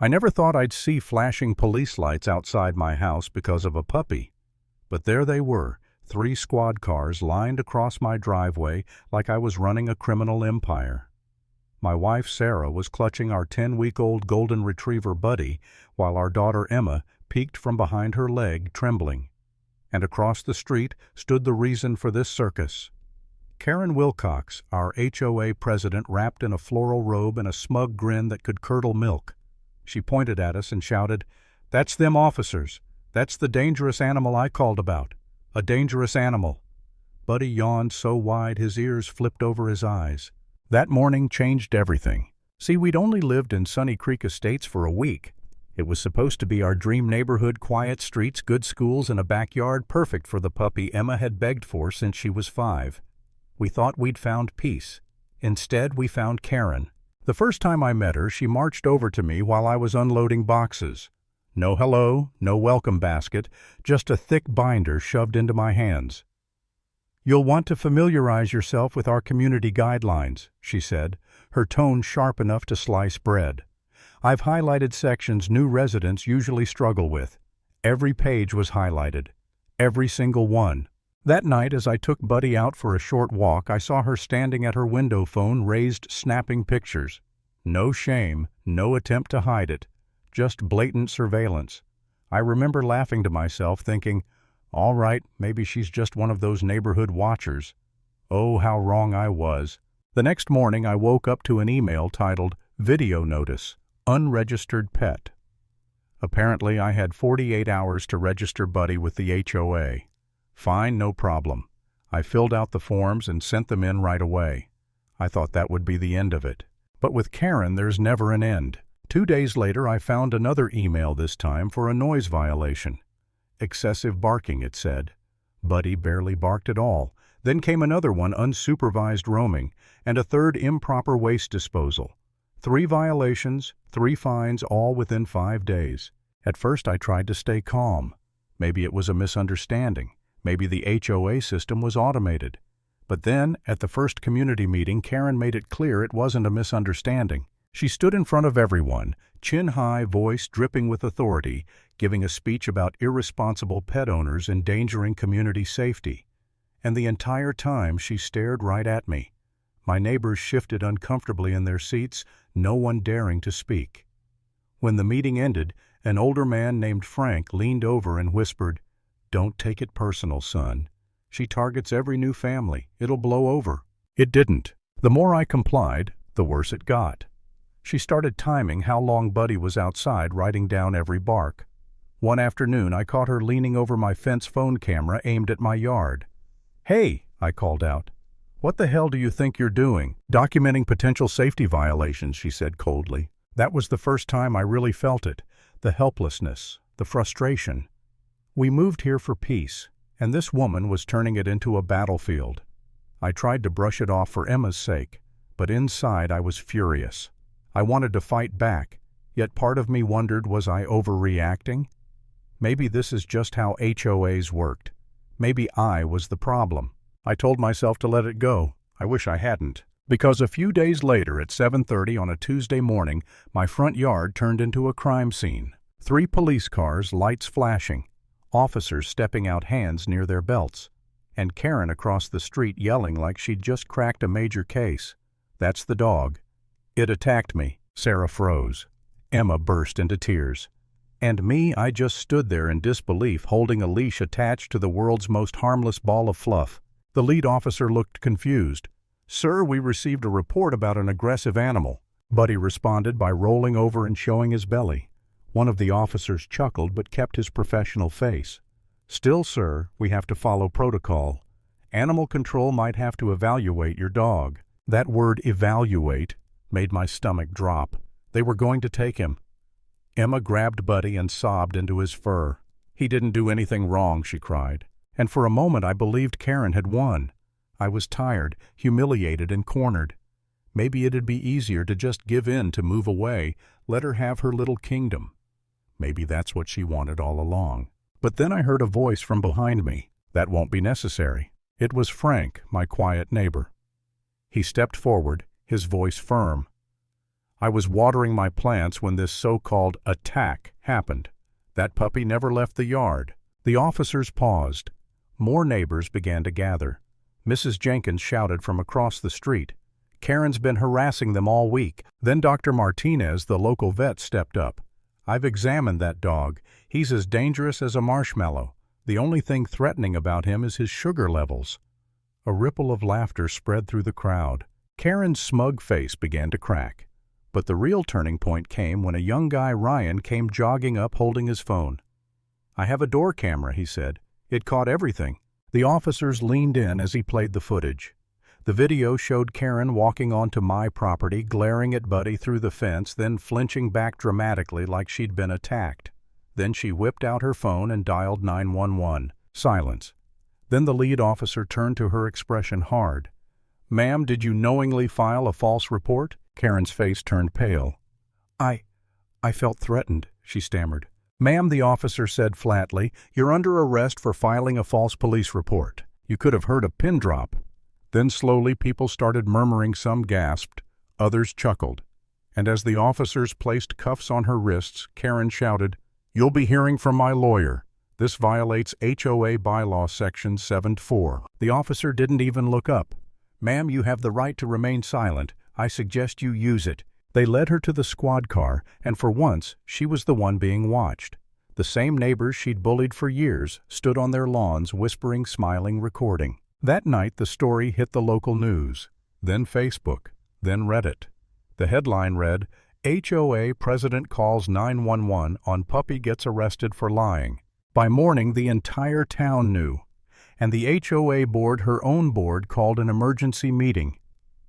I never thought I'd see flashing police lights outside my house because of a puppy. But there they were, 3 squad cars lined across my driveway like I was running a criminal empire. My wife Sarah was clutching our 10-week-old golden retriever Buddy, while our daughter Emma peeked from behind her leg, trembling. And across the street stood the reason for this circus. Karen Wilcox, our HOA president, wrapped in a floral robe and a smug grin that could curdle milk. She pointed at us and shouted, "That's them officers. That's the dangerous animal I called about. A dangerous animal." Buddy yawned so wide his ears flipped over his eyes. That morning changed everything. See, we'd only lived in Sunny Creek Estates for a week. It was supposed to be our dream neighborhood, quiet streets, good schools, and a backyard perfect for the puppy Emma had begged for since she was 5. We thought we'd found peace. Instead, we found Karen. The first time I met her, she marched over to me while I was unloading boxes. No hello, no welcome basket, just a thick binder shoved into my hands. "You'll want to familiarize yourself with our community guidelines," she said, her tone sharp enough to slice bread. "I've highlighted sections new residents usually struggle with." Every page was highlighted. Every single one. That night, as I took Buddy out for a short walk, I saw her standing at her window phone raised, snapping pictures. No shame, no attempt to hide it. Just blatant surveillance. I remember laughing to myself, thinking, all right, maybe she's just one of those neighborhood watchers. Oh, how wrong I was. The next morning I woke up to an email titled, "Video Notice, Unregistered Pet." Apparently I had 48 hours to register Buddy with the HOA. Fine, no problem. I filled out the forms and sent them in right away. I thought that would be the end of it. But with Karen, there's never an end. 2 days later I found another email, this time for a noise violation. Excessive barking, it said. Buddy barely barked at all. Then came another one, unsupervised roaming, and a third, improper waste disposal. 3 violations, 3 fines, all within 5 days. At first I tried to stay calm. Maybe it was a misunderstanding. Maybe the HOA system was automated. But then, at the first community meeting, Karen made it clear it wasn't a misunderstanding. She stood in front of everyone, chin-high, voice dripping with authority, giving a speech about irresponsible pet owners endangering community safety. And the entire time she stared right at me. My neighbors shifted uncomfortably in their seats, no one daring to speak. When the meeting ended, an older man named Frank leaned over and whispered, "Don't take it personal, son. She targets every new family. It'll blow over." It didn't. The more I complied, the worse it got. She started timing how long Buddy was outside, writing down every bark. One afternoon, I caught her leaning over my fence phone camera aimed at my yard. "Hey," I called out. "What the hell do you think you're doing?" "Documenting potential safety violations," she said coldly. That was the first time I really felt it, the helplessness, the frustration. We moved here for peace, and this woman was turning it into a battlefield. I tried to brush it off for Emma's sake, but inside I was furious. I wanted to fight back, yet part of me wondered, was I overreacting? Maybe this is just how HOAs worked. Maybe I was the problem. I told myself to let it go. I wish I hadn't. Because a few days later, at 7:30 on a Tuesday morning, my front yard turned into a crime scene. 3 police cars, lights flashing, officers stepping out, hands near their belts, and Karen across the street yelling like she'd just cracked a major case. That's the dog. It attacked me. Sarah froze. Emma burst into tears. And me, I just stood there in disbelief, holding a leash attached to the world's most harmless ball of fluff. The lead officer looked confused. "Sir, we received a report about an aggressive animal." Buddy responded by rolling over and showing his belly. One of the officers chuckled but kept his professional face. "Still, sir, we have to follow protocol. Animal control might have to evaluate your dog." That word, evaluate, made my stomach drop. They were going to take him. Emma grabbed Buddy and sobbed into his fur. "He didn't do anything wrong," she cried. And for a moment I believed Karen had won. I was tired, humiliated, and cornered. Maybe it'd be easier to just give in, to move away, let her have her little kingdom. Maybe that's what she wanted all along. But then I heard a voice from behind me. "That won't be necessary." It was Frank, my quiet neighbor. He stepped forward, his voice firm. I was watering my plants when this so-called attack happened. That puppy never left the yard. The officers paused. More neighbors began to gather. Mrs. Jenkins shouted from across the street, "Karen's been harassing them all week." Then Dr. Martinez, the local vet, stepped up. "I've examined that dog. He's as dangerous as a marshmallow. The only thing threatening about him is his sugar levels." A ripple of laughter spread through the crowd. Karen's smug face began to crack. But the real turning point came when a young guy, Ryan, came jogging up holding his phone. "I have a door camera," he said. "It caught everything." The officers leaned in as he played the footage. The video showed Karen walking onto my property, glaring at Buddy through the fence, then flinching back dramatically like she'd been attacked. Then she whipped out her phone and dialed 911. Silence. Then the lead officer turned to her, expression hard. "Ma'am, did you knowingly file a false report?" Karen's face turned pale. I felt threatened," she stammered. "Ma'am," the officer said flatly, "you're under arrest for filing a false police report." You could have heard a pin drop. Then slowly people started murmuring. Some gasped, others chuckled. And as the officers placed cuffs on her wrists, Karen shouted, "You'll be hearing from my lawyer. This violates HOA bylaw section 7-4. The officer didn't even look up. "Ma'am, you have the right to remain silent. I suggest you use it." They led her to the squad car, and for once, she was the one being watched. The same neighbors she'd bullied for years stood on their lawns, whispering, smiling, recording. That night, the story hit the local news, then Facebook, then Reddit. The headline read, "HOA President calls 911 on puppy gets arrested for lying." By morning, the entire town knew, and the HOA board, her own board, called an emergency meeting.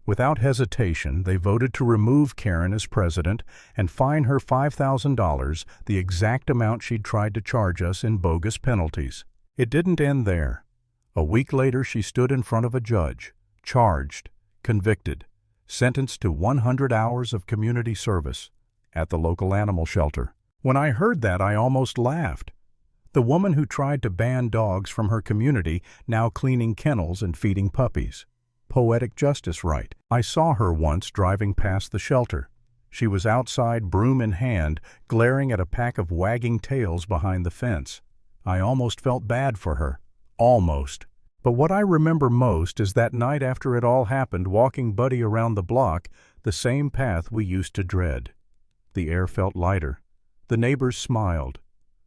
Without hesitation, they voted to remove Karen as president and fine her $5,000, the exact amount she'd tried to charge us in bogus penalties. It didn't end there. A week later, she stood in front of a judge, charged, convicted, sentenced to 100 hours of community service at the local animal shelter. When I heard that, I almost laughed. The woman who tried to ban dogs from her community, now cleaning kennels and feeding puppies. Poetic justice, right? I saw her once driving past the shelter. She was outside, broom in hand, glaring at a pack of wagging tails behind the fence. I almost felt bad for her. Almost. But what I remember most is that night after it all happened, walking Buddy around the block, the same path we used to dread. The air felt lighter. The neighbors smiled.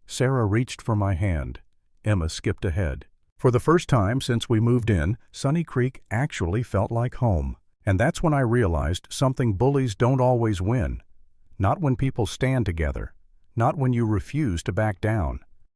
Sarah reached for my hand. Emma skipped ahead. For the first time since we moved in, Sunny Creek actually felt like home. And that's when I realized something: bullies don't always win. Not when people stand together. Not when you refuse to back down.